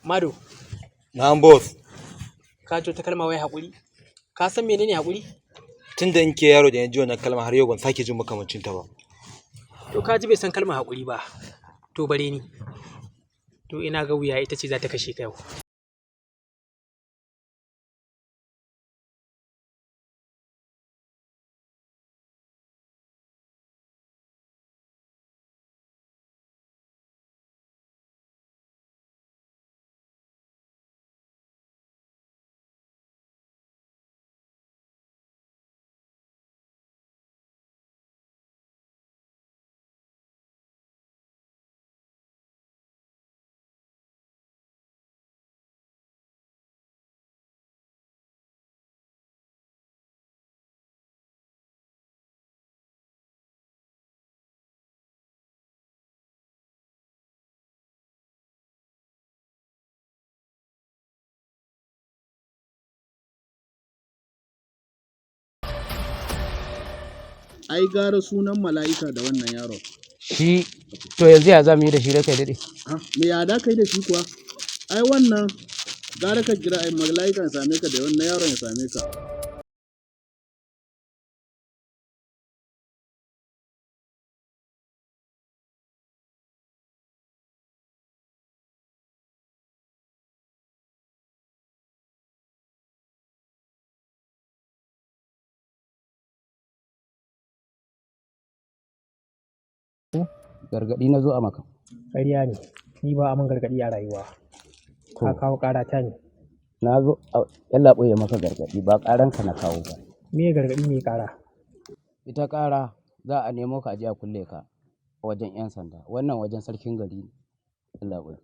Mado, Na'am boss. ka ji wata kalma wai haƙuri? Ka san menene haƙuri? Tun da nke yaro da ya ji wannan kalma har yau ban sake jin makamancin ta ba. To ka ji bai san kalmar haƙuri ba. To bare ni. To ina ga wuya ita ce za ta kashe ka yau. Ai gara sunan mala'ika da wannan yaron. Shi to yanzu ya za mu yi da shi da kai daɗe? Me ya da kai da shi kuwa? Ai wannan gara ka kira ai mala'ika ya same ka da wannan yaron ya same ka. Gargaɗi na zo a maka. Ƙarya ne. Ni ba amin gargaɗi a rayuwa. Ka kawo ƙara ta ne. Na zo yallaɓo ya maka gargaɗi ba ƙaranka na kawo ba. Me gargaɗi me ƙara? Ita ƙara za a nemo ka aje a kulle ka wajen 'yan sanda. Wannan wajen sarkin gari ne. Yallaɓo.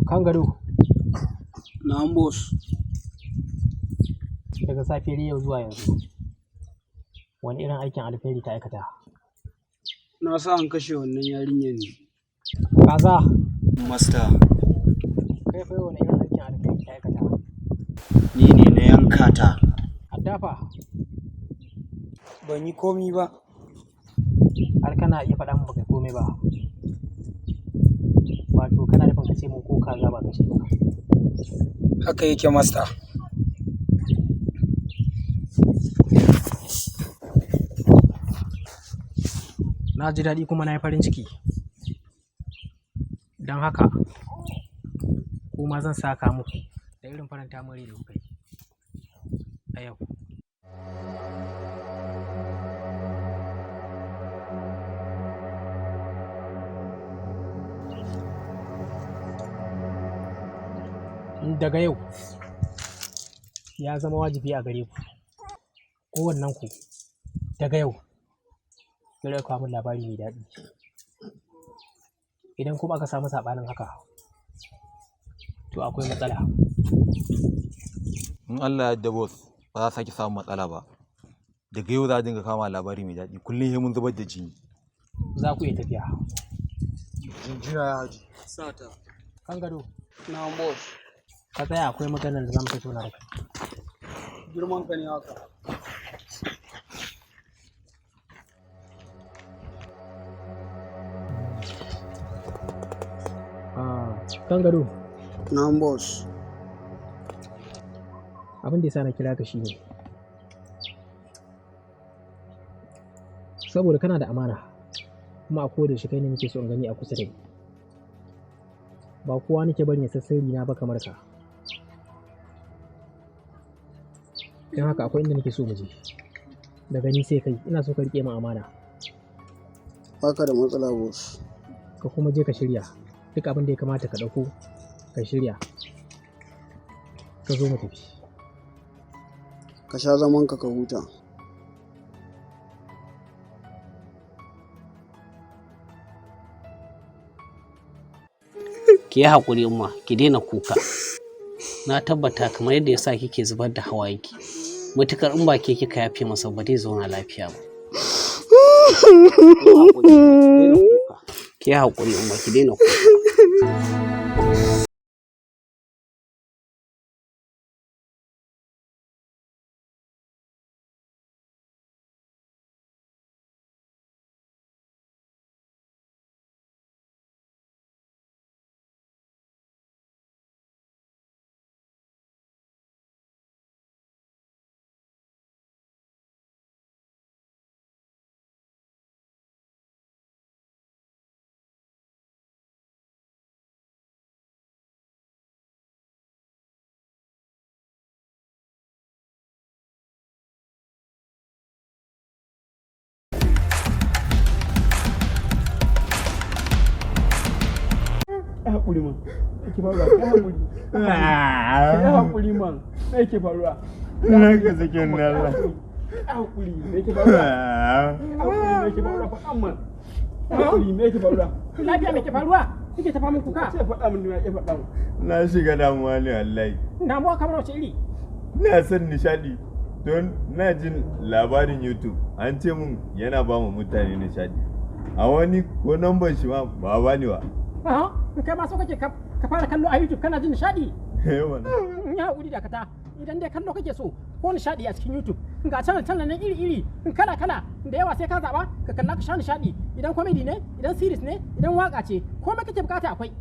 Kan gado. Na'am boss. Daga safiyar yau zuwa yanzu. Wani irin aikin alheri ta aikata? Na sa an kashe wannan yarinyar ne. Kaza. Master, Kai fa wani irin aikin alheri ta aikata? ni ne na yanka ta. Addafa. Ban yi komi ba. Har kana iya faɗa min baka yi komai ba. Wato kana nufin ka ce mun ko kaza ba kashe ba. Haka yake master. Na ji daɗi kuma na yi farin ciki. Don haka, kuma zan saka muku da irin faranta mun rai da kuka yi a yau. Daga yau ya zama wajibi a gare ku, kowannenku daga yau ya riƙa kawo min labari mai daɗi. Idan kuma aka samu saɓanin haka, to akwai matsala. In Allah ya yarda boss ba za sake samun matsala ba. Daga yau za a dinga kama labari mai daɗi. Kullum sai mun zubar da jini. Za ku iya tafiya. Jinjina ya haji. Sata. Kan gado, Na'am boss. ka tsaya akwai maganar da za mu tattauna da kai. Girman ka ne haka. Kan gado, Na'am boss. abin da ya sa na kira ka shi ne. Saboda kana da amana, kuma a koda shi kai ne nake so in gani a kusa da ni. Ba kowa nake bari ya san sirri na ba kamar ka. Don haka akwai inda nake so mu je. Daga ni sai kai, ina so ka riƙe min amana. Baka da matsala boss. ka kuma je ka shirya duk abin da ya kamata ka ɗauko ka shirya ka zo mu tafi. Ka sha zaman ka huta. Ki yi haƙuri umma, ki daina kuka. Na tabbata kamar yadda ya sa kike zubar da hawayenki. Matukar in ba ke kika yafe masa ba zai zauna lafiya ba. Ki yi haƙuri umma, ki daina kuka. Haƙuri man, yake faruwa, ya haƙuri. Ya haƙuri man, yake faruwa. Na ka sake ni Allah. Haƙuri, yake faruwa. Haƙuri, yake faruwa, faɗan man. Haƙuri, yake faruwa. Lafiya me ke faruwa? Kike ta famin kuka? Sai faɗa min ya faɗa min. Na shiga damuwa ne wallahi. Damuwa kamar wace iri? Ina son nishaɗi don na jin labarin YouTube an ce mun yana ba mu mutane nishaɗi. A wani ko namban shi ma ba ba ni ba. Kai ma so kake ka fara kallo a YouTube kana jin nishaɗi? Ya haƙuri da kata. Idan dai kallo kake so ko nishaɗi a cikin YouTube ga channel nan iri-iri kala da yawa sai ka zaɓa ka kalla ka sha nishaɗi idan comedy ne idan series ne idan waka ce komai kake bukata akwai.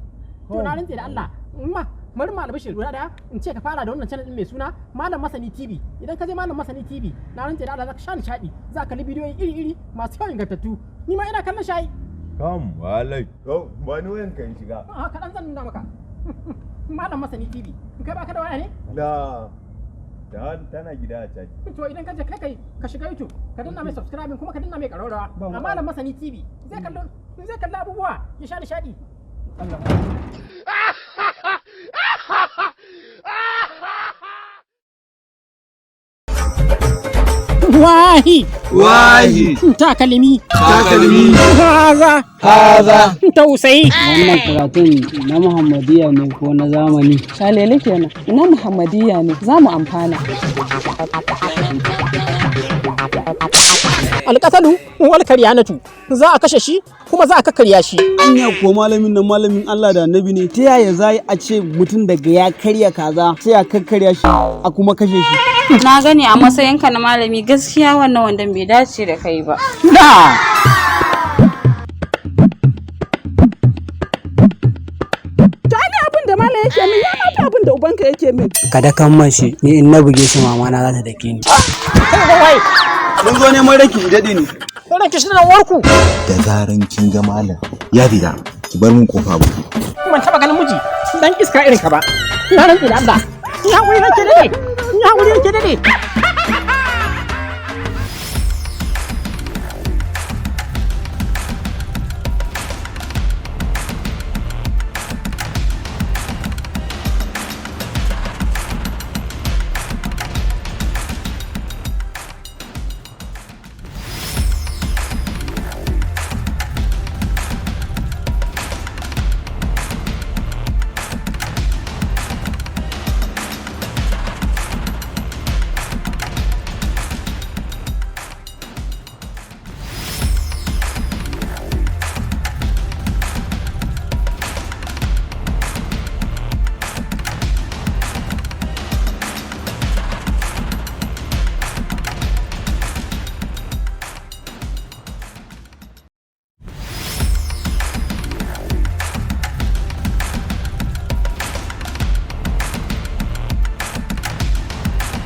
To na rantse da Allah bari mu albishir guda daya in ce ka fara da wannan channel din mai suna Malam Masani TV. Idan ka je Malam Masani TV na rantse da Allah zaka sha nishaɗi za ka kalli bidiyoyi iri-iri masu kyau ingantattu. Ni ma ina kallon shayi. Kam walai. Ba ni wayan kan shiga. Kaɗan zan nuna maka. Malam Masani TV. Kai ba ka da waya ne? Da tana gida a caji. To idan ka je kai ka shiga YouTube ka danna mai subscribing kuma ka danna mai ƙararrawa. A Malam Masani TV zai kalli abubuwa ya sha nishaɗi. Wahi takalmi haza tausayi. Wannan karatun na Muhammadiyya ne ko na zamani? Shalele kenan. Na Muhammadiyya ne, za mu amfana. Alƙasalu wal karyanatu za a kashe shi kuma za a kakkarya shi. Anya ko malamin Allah da annabi ne, ta yaya za a ce mutum daga ya karya kaza sai a kakkarya shi a kuma kashe shi? Na gani a matsayinka na malami gaskiya wannan wanda bai dace da kai ba. Da mala yake min ya mata abin da ubanka yake min. Kada kan mashi ni in na buge shi mama na za ta dake ni. Mun zo neman ranki daɗi ne. Ranki shi nan warku. Da zaran kin ga malam ya fita ki bar min kofa buɗe. Ban taɓa ganin miji dan iska irin ka ba. Na rantsi da Allah. Ya wuri ranke dade.